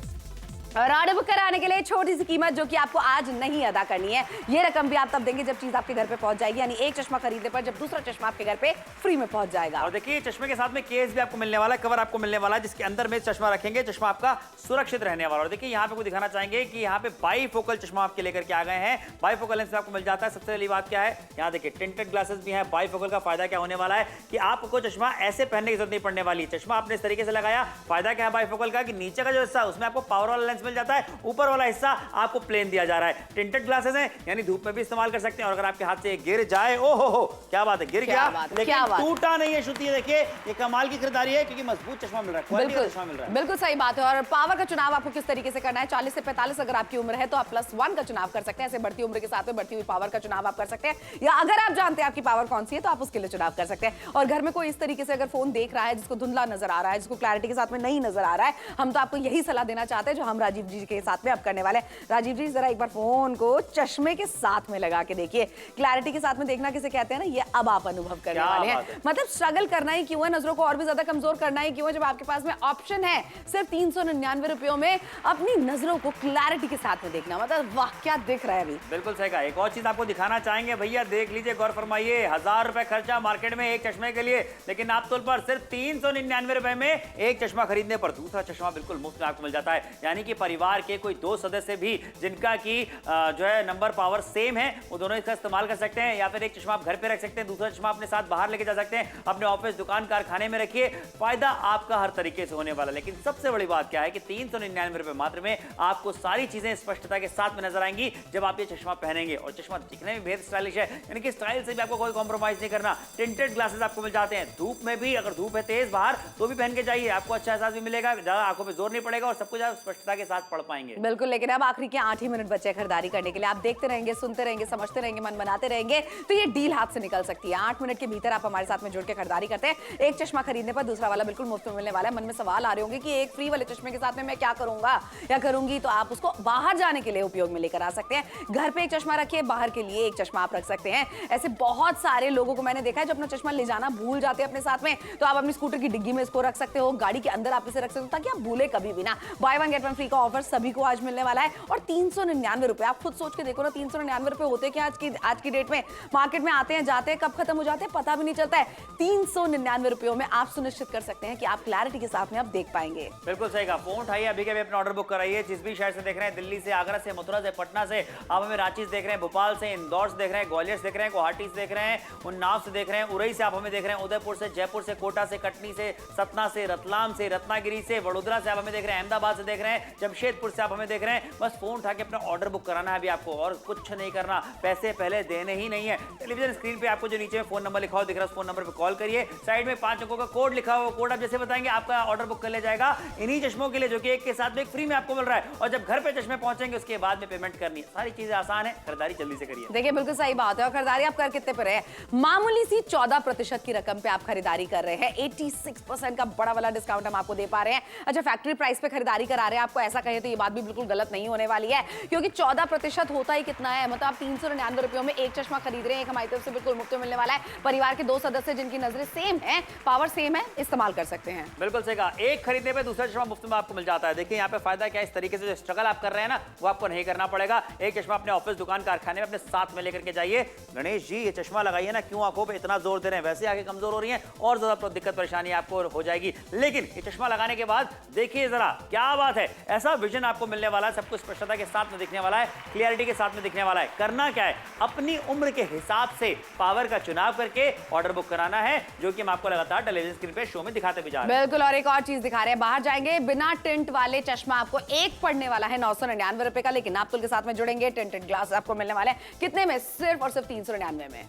और ऑर्डर बुक कराने के लिए छोटी सी कीमत जो कि आपको आज नहीं अदा करनी है, ये रकम भी आप तब देंगे जब चीज आपके घर पे पहुंच जाएगी, यानी एक चश्मा खरीदने पर जब दूसरा चश्मा आपके घर पे फ्री में पहुंच जाएगा। और देखिए चश्मे के साथ में केस भी आपको मिलने वाला है, कवर आपको मिलने वाला है, जिसके अंदर में चश्मा रखेंगे, चश्मा आपका सुरक्षित रहने वाला। और देखिए यहाँ पे दिखाना चाहेंगे कि यहाँ पे बाईफोकल चश्मा आपके लेकर के आ गए हैं। बाईफोकल लेंस आपको मिल जाता है। सबसे पहली बात क्या है, यहाँ देखिए टिंटेड ग्लासेस भी है। बाईफोकल का फायदा क्या होने वाला है कि आपको चश्मा ऐसे पहनने की जरूरत नहीं पड़ने वाली। चश्मा आपने इस तरीके से लगाया, फायदा क्या है बाईफोकल का कि नीचे का जो हिस्सा है उसमें आपको पावर वाला लेंस मिल जाता है, ऊपर वाला हिस्सा आपको प्लेन दिया जा रहा है। टिंटेड ग्लासेस हैं, यानी धूप में भी इस्तेमाल कर सकते हैं। और अगर आपके हाथ से गिर जाए, ओहो हो क्या बात है, गिर गया लेकिन टूटा नहीं है। श्रुति देखिए ये कमाल की खरीदारी है, क्योंकि मजबूत चश्मा मिल रहा है, क्वालिटी का चश्मा मिल रहा है। बिल्कुल सही बात है। और पावर का चुनाव आपको किस तरीके से करना है, 40 से 45 अगर आपकी उम्र है तो आप +1 का चुनाव कर सकते हैं। ऐसे बढ़ती उम्र के साथ में बढ़ती हुई पावर का चुनाव आप कर सकते हैं, या अगर आप जानते हैं आपकी पावर कौन सी है तो आप उसके लिए चुनाव कर सकते हैं। और घर में कोई इस तरीके से अगर फोन देख रहा है जिसको धुंधला नजर आ रहा है, जिसको क्लैरिटी के साथ में नहीं नजर आ रहा है, हम तो आपको यही सलाह देना चाहते हैं जो हम राजीव राजीव जी के साथ में अब करने वाले हैं। राजीव जी जरा एक बार फोन को चश्मे के साथ में लगा के देखिए। क्लैरिटी के साथ में देखना किसे कहते हैं ना, ये अब आप अनुभव करने वाले हैं। मतलब स्ट्रगल करना ही क्यों है, नजरों को और भी ज्यादा कमजोर करना ही क्यों है, जब आपके पास में ऑप्शन है सिर्फ 399 रुपयों में अपनी नजरों को क्लैरिटी के साथ में देखना। मतलब वाह क्या दिख रहा है अभी। बिल्कुल सही कहा। एक और चीज आपको दिखाना चाहेंगे भैया, देख लीजिए, गौर फरमाइए। 1000 रुपए खर्चा मार्केट में एक चश्मे के लिए, लेकिन आप तौर पर सिर्फ 399 रुपए में एक चश्मा खरीदने पर दूसरा चश्मा बिल्कुल मुफ्त में आपको मिल जाता है। यानी कि परिवार के कोई 2 सदस्य भी जिनका की जो है नंबर पावर सेम है, वो दोनों इसका इस्तेमाल कर सकते हैं। या फिर एक चश्मा आप घर पे रख सकते हैं, दूसरा चश्मा अपने साथ बाहर लेके जा सकते हैं, अपने ऑफिस, दुकान, कारखाने में रखिए। फायदा आपका हर तरीके से होने वाला। लेकिन सबसे बड़ी बात क्या है कि 399 रुपए मात्र में आपको सारी चीजें स्पष्टता के साथ में नजर आएंगी जब आप ये चश्मा पहनेंगे। और चश्मा दिखने में बेहद स्टाइलिश है, यानी कि स्टाइल से भी आपको कोई कॉम्प्रोमाइज नहीं करना। टिंटेड ग्लासेस आपको मिल जाते हैं, धूप में भी, अगर धूप है तेज बाहर तो भी पहन के जाइए, आपको अच्छा एहसास भी मिलेगा, ज्यादा आंखों पे जोर नहीं पड़ेगा और सब कुछ आप स्पष्टता के साथ पढ़ पाएंगे। बिल्कुल। लेकिन अब आखिरी के 8 ही मिनट बचे खरीदारी करने के लिए। आप देखते रहेंगे, सुनते रहेंगे, समझते रहेंगे, मन बनाते रहेंगे, तो ये डील हाथ से निकल सकती है। 8 मिनट के भीतर आप हमारे साथ में जुड़ के खरीदारी करते हैं। एक चश्मा खरीदने पर दूसरा वाला बिल्कुल मुफ्त में मिलने वाला है। मन में सवाल आ रहे होंगे कि एक फ्री वाले चश्मे के साथ में मैं क्या करूंगा या करूंगी, तो आप उसको बाहर जाने के लिए उपयोग में लेकर आ सकते हैं। घर पे एक चश्मा रखिए, बाहर के लिए एक चश्मा आप रख सकते हैं। ऐसे बहुत सारे लोगों को मैंने देखा है जो अपना चश्मा ले जाना भूल जाते हैं अपने साथ में, तो आप अपनी स्कूटर की डिग्गी में इसको रख सकते हो, गाड़ी के अंदर आप इसे रख सकते हो, ताकि आप भूले कभी भी ना। बाय 1 गेट 1 फ्री का ऑफर सभी को आज मिलने वाला है। और 399 रुपए, आप खुद सोच के देखो ना, 399 रुपए होते क्या आज की डेट में। मार्केट में आते हैं जाते हैं, कब खत्म हो जाते हैं पता भी नहीं चलता है। 399 रुपयों में आप सुनिश्चित कर सकते हैं कि आप क्लैरिटी के साथ में आप देख पाएंगे। बिल्कुल सही कहा। फोन उठाइए, अभी के अभी अपना ऑर्डर बुक कराइए। जिस भी शहर से देख रहे हैं, दिल्ली से, आगरा से, मथुरा से, पटना से, आप हमें रांची से देख रहे हैं, भोपाल से, इंदौर से देख रहे हैं, ग्वालियर से देख रहे हैं, गुवाहाटी से देख रहे हैं, उन्नाव से देख रहे हैं, उरई से आप हमें देख रहे हैं, उदयपुर से, जयपुर से, कोटा से, कटनी से, सतना से, रतलाम से, रत्नागिरी से, वडोदरा से आप हमें देख रहे हैं, अहमदाबाद से देख रहे हैं, जमशेदपुर से आप हमें देख रहे हैं। बस फोन उठा के अपना ऑर्डर बुक कराना है अभी आपको, और कुछ नहीं करना, पैसे पहले देने ही नहीं है। टेलीविजन स्क्रीन पे आपको जो नीचे में फोन नंबर लिखा हुआ दिख रहा है, उस फोन नंबर पे कॉल करिए। साइड में 5 अंकों का कोड लिखा हुआ, कोड आप जैसे बताएंगे आपका ऑर्डर बुक कर लिया जाएगा इन्हीं चश्मों के लिए, जो कि एक के साथ में एक फ्री में आपको मिल रहा है। और जब घर पे चश्मे पहुंचेंगे उसके बाद में पेमेंट करनी है। सारी चीजें आसान है, खरीदारी जल्दी से करिए। देखिए बिल्कुल सही बात है। और खरीदारी आप कर कितने पे रहे हैं? मामूली सी 14% की रकम पे आप खरीदारी कर रहे हैं। 86% का बड़ा वाला डिस्काउंट हम आपको दे पा रहे हैं। अच्छा, फैक्ट्री प्राइस पे खरीदारी करा रहे हैं आपको, ऐसा कहे तो ये बात भी बिल्कुल गलत नहीं होने वाली है, क्योंकि 14% होता ही कितना है, मतलब आप 399 रुपयों में एक चश्मा खरीद रहे हैं। एक हमारी तरफ से बिल्कुल मुफ्त में मिलने वाला है। परिवार के 2 सदस्य जिनकी नजरें सेम है, पावर सेम है, इस्तेमाल कर सकते हैं। बिल्कुल सही कहा। एक खरीदने पे दूसरा चश्मा मुफ्त में आपको मिल जाता है। देखिए यहाँ पे फायदा क्या है, इस तरीके से जो स्ट्रगल आप कर रहे हैं ना, वो आपको नहीं करना पड़ेगा। एक चश्मा अपने ऑफिस, दुकान, कारखाने में अपने साथ में लेकर के जाइए। गणेश जी ये चश्मा लगाइए ना, क्यों आंखों पे इतना जोर दे रहे हैं, वैसे आंखें कमजोर हो रही हैं और ज्यादा दिक्कत परेशानी आपको हो जाएगी। लेकिन ये चश्मा लगाने के बाद देखिए जरा क्या बात है, ऐसा विजन आपको मिलने वाला है, सब कुछ स्पष्टता के साथ में दिखने वाला है, क्लियरिटी के साथ में दिखने वाला है। करना क्या है, अपनी उम्र के हिसाब से पावर का चुनाव करके ऑर्डर बुक कराना है, जो कि हम आपको लगातार टेलीविजन स्क्रीन पे शो में दिखाते भी जा रहे हैं। बिल्कुल। और एक और चीज दिखा रहे हैं, बाहर जाएंगे बिना टिंट वाले चश्मा आपको एक पड़ने वाला है 999 रुपए का, लेकिन आप तुल के साथ में जुड़ेंगे टिंटेड ग्लास आपको मिलने वाला है कितने में? सिर्फ और सिर्फ 399 में।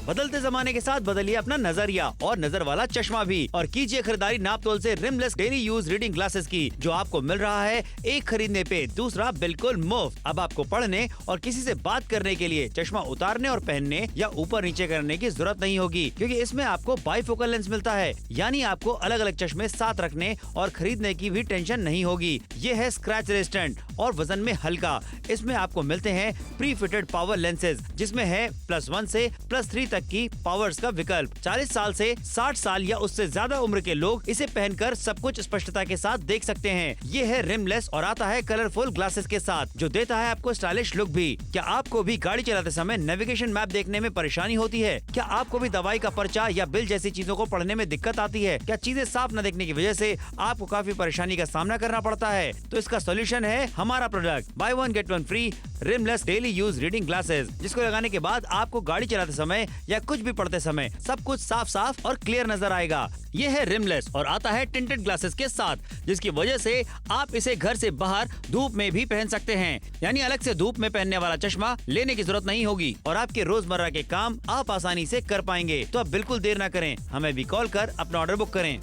बदलते जमाने के साथ बदलिए अपना नजरिया और नजर वाला चश्मा भी, और कीजिए खरीदारी नापतोल से rimless daily use reading glasses की, जो आपको मिल रहा है एक खरीदने पे दूसरा बिल्कुल मुफ्त। अब आपको पढ़ने और किसी से बात करने के लिए चश्मा उतारने और पहनने या ऊपर नीचे करने की जरूरत नहीं होगी, क्योंकि इसमें आपको बाईफोकल लेंस मिलता है। यानी आपको अलग अलग चश्मे साथ रखने और खरीदने की भी टेंशन नहीं होगी। ये है स्क्रैच रेजिस्टेंट और वजन में हल्का। इसमें आपको मिलते हैं प्री फिटेड पावर लेंसेज, जिसमें है +1 से +3 तक की पावर्स का विकल्प। 40 साल से 60 साल या उससे ज्यादा उम्र के लोग इसे पहनकर सब कुछ स्पष्टता के साथ देख सकते हैं। ये है रिमलेस और आता है कलरफुल ग्लासेस के साथ, जो देता है आपको स्टाइलिश लुक भी। क्या आपको भी गाड़ी चलाते समय नेविगेशन मैप देखने में परेशानी होती है? क्या आपको भी दवाई का पर्चा या बिल जैसी चीजों को पढ़ने में दिक्कत आती है? क्या चीजें साफ न देखने की वजह से आपको काफी परेशानी का सामना करना पड़ता है? तो इसका सोल्यूशन है हमारा product buy 1 get 1 free rimless daily use reading glasses, जिसको लगाने के बाद आपको गाड़ी चलाते समय या कुछ भी पढ़ते समय सब कुछ साफ साफ और क्लियर नजर आएगा। ये है रिमलेस और आता है टिंटेड ग्लासेस के साथ, जिसकी वजह से आप इसे घर से बाहर धूप में भी पहन सकते हैं। यानी अलग से धूप में पहनने वाला चश्मा लेने की जरूरत नहीं होगी और आपके रोजमर्रा के काम आप आसानी से कर पाएंगे। तो आप बिल्कुल देर ना करें, हमें भी कॉल कर अपना ऑर्डर बुक करें।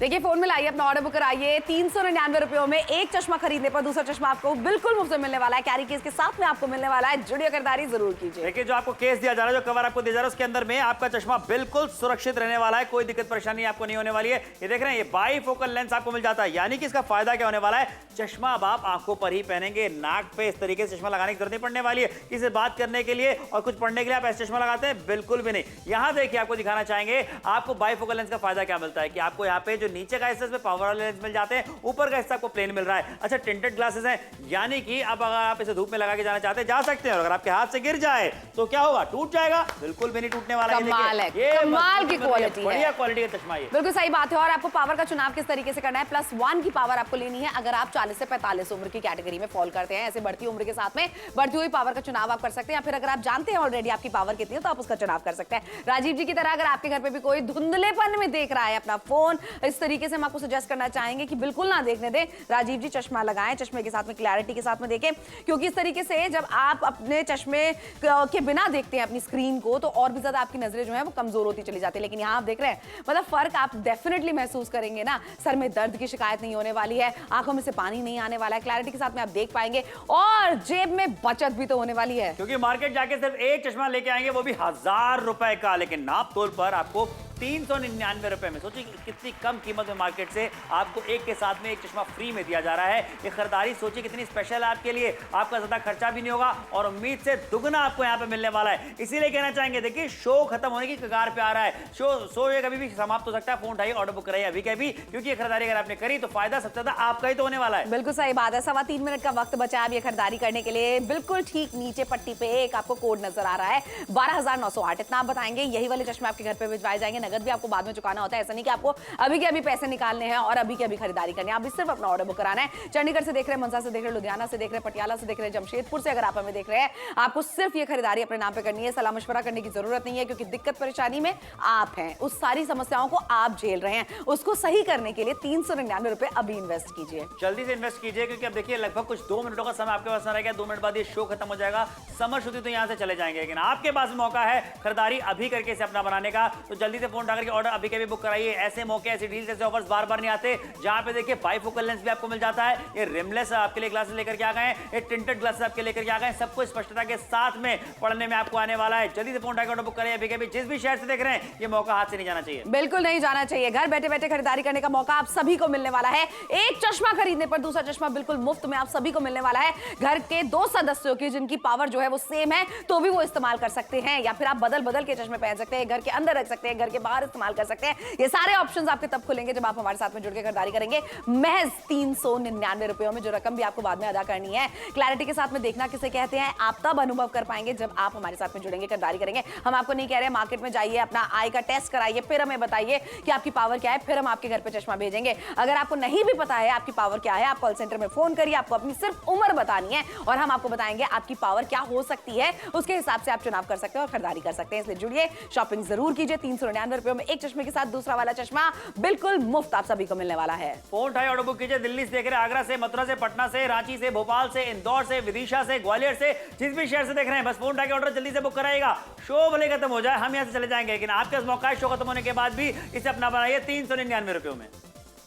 देखिए फोन में लाइए अपना ऑर्डर बुक कराइए। 399 रुपयों में एक चश्मा खरीदने पर दूसरा चश्मा आपको बिल्कुल मुफ्त में मिलने वाला है। कैरी केस के साथ में आपको मिलने वाला है। जुड़िए, खरीदारी जरूर कीजिए। देखिए जो आपको केस दिया जा रहा है, जो कवर आपको दिया जा रहा है, उसके अंदर में आपका चश्मा बिल्कुल सुरक्षित रहने वाला है। कोई दिक्कत परेशानी आपको नहीं होने वाली है। ये देख रहे हैं, ये बाईफोकल लेंस आपको मिल जाता है। यानी कि इसका फायदा क्या होने वाला है, चश्मा अब आप आंखों पर ही पहनेंगे, नाक पे इस तरीके से चश्मा लगाने की जरूरत नहीं पड़ने वाली है। किसी बात करने के लिए और कुछ पढ़ने के लिए आप ऐसे चश्मा लगाते हैं, बिल्कुल भी नहीं। यहां देखिए, आपको दिखाना चाहेंगे आपको बाईफोकल लेंस का फायदा क्या मिलता है कि आपको यहाँ पे जो नीचे का हिस्सा इसमें पावर वाले लेंस मिल जाते हैं, ऊपर का हिस्सा आपको प्लेन मिल रहा है। अच्छा, टिंटेड ग्लासेस हैं, यानी कि अब अगर आप इसे धूप में लगा के जाना चाहते हैं, जा सकते हैं। और अगर आपके हाथ से गिर जाए तो क्या होगा, टूट जाएगा? बिल्कुल भी नहीं टूटने वाला। कमाल है, कमाल की क्वालिटी है, बढ़िया क्वालिटी का चश्मा ये। बिल्कुल सही बात है। और आपको पावर का चुनाव किस तरीके से करना है, +1 की पावर आपको लेनी है अगर आप 40 से 45 उम्र की कैटेगरी में फॉल करते हैं। ऐसे बढ़ती उम्र के साथ में बढ़ती हुई पावर का चुनाव आप कर सकते हैं, या फिर अगर आप जानते हैं ऑलरेडी आपकी पावर कितनी है तो आप उसका चुनाव कर सकते हैं। राजीव जी की तरह अगर आपके घर पे भी कोई धुंधलेपन में देख रहा है अपना फोन, इस तरीके से हम आपको सजेस्ट करना चाहेंगे कि बिल्कुल ना देखने दें। राजीव जी चश्मा लगाएं, चश्मे के साथ में क्लैरिटी के साथ में देखें, क्योंकि इस तरीके से जब आप अपने चश्मे के बिना देखते हैं अपनी स्क्रीन को, तो और भी ज्यादा आपकी नजरें जो है वो कमजोर होती चली जाती है। लेकिन यहाँ आप देख रहे हैं, मतलब फर्क आप डेफिनेटली महसूस करेंगे ना। सर में दर्द की शिकायत नहीं होने वाली है, आंखों में से पानी नहीं आने वाला है, क्लैरिटी के साथ में आप देख पाएंगे, और जेब में बचत भी तो होने वाली है। क्योंकि मार्केट जाके सिर्फ एक चश्मा लेके आएंगे, वो भी 1000 रुपए का, लेकिन नाप तोल पर आपको 399 रुपए में। सोचिए कितनी कम कीमत में मार्केट से आपको एक के साथ में एक चश्मा फ्री में दिया जा रहा है। ये खरीदारी सोचिए कितनी स्पेशल है आपके लिए। आपका ज्यादा खर्चा भी नहीं होगा और उम्मीद से दुगना आपको यहाँ पे मिलने वाला है। इसीलिए कहना चाहेंगे, देखिए शो खत्म होने की कगार पे आ रहा है। शो ये कभी भी समाप्त हो सकता है। फोन उठाइए, ऑर्डर बुक कराइए अभी के अभी, क्योंकि ये खरीदारी अगर आपने करी तो फायदा सबसे ज्यादा आपका ही तो होने वाला है। बिल्कुल सही बात है। 3.25 मिनट का वक्त बचा है ये खरीदारी करने के लिए। बिल्कुल ठीक नीचे पट्टी पे एक आपको कोड नजर आ रहा है, 12,908। इतना आप बताएंगे, यही वाले चश्मे आपके घर पे भिजवाए जाएंगे। नगद भी आपको बाद में चुकाना होता है। ऐसा नहीं कि आपको अभी के अभी पैसे निकालने हैं और अभी के अभी खरीदारी करनी है। आप सिर्फ अपना ऑर्डर बुक कराना है। चंडीगढ़ से देख रहे हैं, मनसा से देख रहे हैं, लुधियाना से देख रहे हैं, पटियाला से देख रहे हैं, जमशेदपुर से अगर आप हमें देख रहे हैं, आपको सिर्फ ये खरीदारी अपने नाम पे करनी है। सलाह मशवरा करने की जरूरत नहीं है, क्योंकि दिक्कत परेशानी में आप हैं, उस सारी समस्याओं को आप झेल रहे हैं। उसको सही करने के लिए 399 रुपए अभी इन्वेस्ट कीजिए, जल्दी से इन्वेस्ट कीजिए, क्योंकि अब देखिए लगभग कुछ 2 मिनटों का समय आपके पास रह गया। 2 मिनट बाद ये शो खत्म हो जाएगा। समर शुद्धि तो यहाँ से चले जाएंगे, लेकिन आपके पास मौका है खरीदारी अभी करके इसे अपना बनाने का। तो जल्दी से फोन उठा करके ऑर्डर अभी के भी बुक कराइए। ऐसे मौके, ऐसे डील्स, ऐसे ऑफर्स बार बार नहीं आते। जहां पे देखिए बाईफोकल लेंस भी आपको मिल जाता है। ये रिमलेस आपके लिए ग्लासेस लेकर के आ गए हैं, ये टिंटेड ग्लासेस आपके लेकर के आ गए हैं। सबको स्पष्टता के साथ में पढ़ने में आपको आने वाला है। जल्दी से फोन उठाकर ऑर्डर बुक करें अभी के भी। जिस भी शहर से देख रहे हैं, ये मौका हाथ से नहीं जाना चाहिए, बिल्कुल नहीं जाना चाहिए। घर बैठे बैठे खरीदारी करने का मौका आप सभी को मिलने वाला है। एक चश्मा खरीदने पर दूसरा चश्मा बिल्कुल मुफ्त में आप सभी को मिलने वाला है। घर के 2 सदस्यों की जिनकी पावर जो है वो सेम है, तो भी वो इस्तेमाल कर सकते हैं, या फिर आप बदल बदल के चश्मे पहन सकते हैं। घर के अंदर रख सकते हैं, घर के बाहर इस्तेमाल कर सकते हैं। ये सारे ऑप्शंस आपके तब खुलेंगे जब आप हमारे साथ में जुड़ के खरीदारी करेंगे। महज 399 रुपयों में, जो रकम भी आपको बाद में अदा करनी है। क्लैरिटी के साथ में देखना किसे कहते हैं, आप तब अनुभव कर पाएंगे जब आप हमारे साथ में जुड़ेंगे, खरीदारी करेंगे। हम आपको नहीं कह रहे मार्केट में जाइए, अपना आई का टेस्ट कराइए, फिर हमें बताइए कि आपकी पावर क्या है, फिर हम आपके घर पे चश्मा भेजेंगे। अगर आपको नहीं भी पता है आपकी पावर क्या है, आप कॉल सेंटर में फोन करिए, आपको अपनी सिर्फ उम्र बतानी है और हम आपको बताएंगे आपकी पावर क्या हो सकती है। उसके हिसाब से आप चुनाव कर सकते हैं और खरीदारी कर सकते हैं। इसलिए जुड़िए, शॉपिंग जरूर कीजिए। 399 रुपयों में एक चश्मे के साथ दूसरा वाला चश्मा बिल्कुल मुफ्त आप सभी को मिलने वाला है। फोन उठाइए, ऑर्डर बुक कीजिए। दिल्ली से देख रहे हैं, आगरा से, मथुरा से, पटना से, रांची से, भोपाल से, इंदौर से, विदिशा से, ग्वालियर से, जिस भी शहर से देख रहे हैं, बस फोन उठाकर ऑर्डर जल्दी से बुक कराइएगा। शो भले खत्म हो जाए, हम यहाँ से चले जाएंगे, लेकिन आपके पास मौका है शो खत्म होने के बाद भी इसे अपना बनाइए 399 रुपयों में।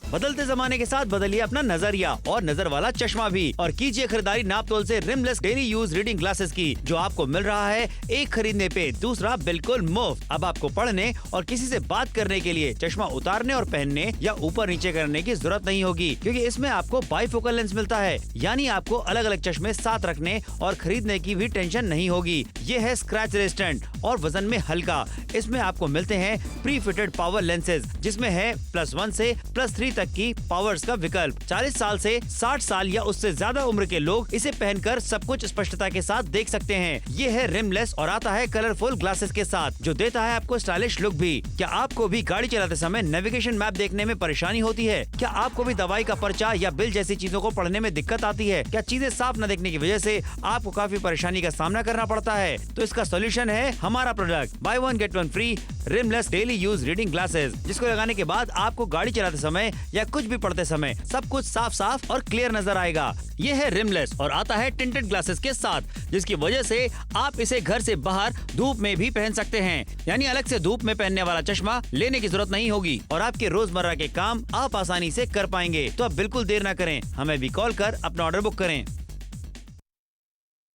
बदलते जमाने के साथ बदलिए अपना नजरिया और नजर वाला चश्मा भी, और कीजिए खरीदारी नाप तोल से rimless daily use reading glasses की, जो आपको मिल रहा है एक खरीदने पे दूसरा बिल्कुल मुफ्त। अब आपको पढ़ने और किसी से बात करने के लिए चश्मा उतारने और पहनने या ऊपर नीचे करने की जरूरत नहीं होगी, क्योंकि इसमें आपको बाईफोकल लेंस मिलता है। यानी आपको अलग अलग चश्मे साथ रखने और खरीदने की भी टेंशन नहीं होगी। ये है स्क्रैच रेजिस्टेंट और वजन में हल्का। इसमें आपको मिलते हैं प्री फिटेड पावर लेंसेज, जिसमें है +1 से +3 तक की पावर्स का विकल्प। 40 साल से 60 साल या उससे ज्यादा उम्र के लोग इसे पहनकर सब कुछ स्पष्टता के साथ देख सकते हैं। ये है रिमलेस और आता है कलरफुल ग्लासेस के साथ, जो देता है आपको स्टाइलिश लुक भी। क्या आपको भी गाड़ी चलाते समय नेविगेशन मैप देखने में परेशानी होती है? क्या आपको भी दवाई का पर्चा या बिल जैसी चीजों को पढ़ने में दिक्कत आती है? क्या चीजें साफ न देखने की वजह से आपको काफी परेशानी का सामना करना पड़ता है? तो इसका सोल्यूशन है हमारा product buy 1 get 1 free rimless daily use reading glasses, जिसको लगाने के बाद आपको गाड़ी चलाते समय या कुछ भी पढ़ते समय सब कुछ साफ साफ और क्लियर नजर आएगा। ये है रिमलेस और आता है टिंटेड ग्लासेस के साथ, जिसकी वजह से आप इसे घर से बाहर धूप में भी पहन सकते हैं। यानी अलग से धूप में पहनने वाला चश्मा लेने की जरूरत नहीं होगी और आपके रोजमर्रा के काम आप आसानी से कर पाएंगे। तो अब बिल्कुल देर न करें, हमें भी कॉल कर अपना ऑर्डर बुक करें।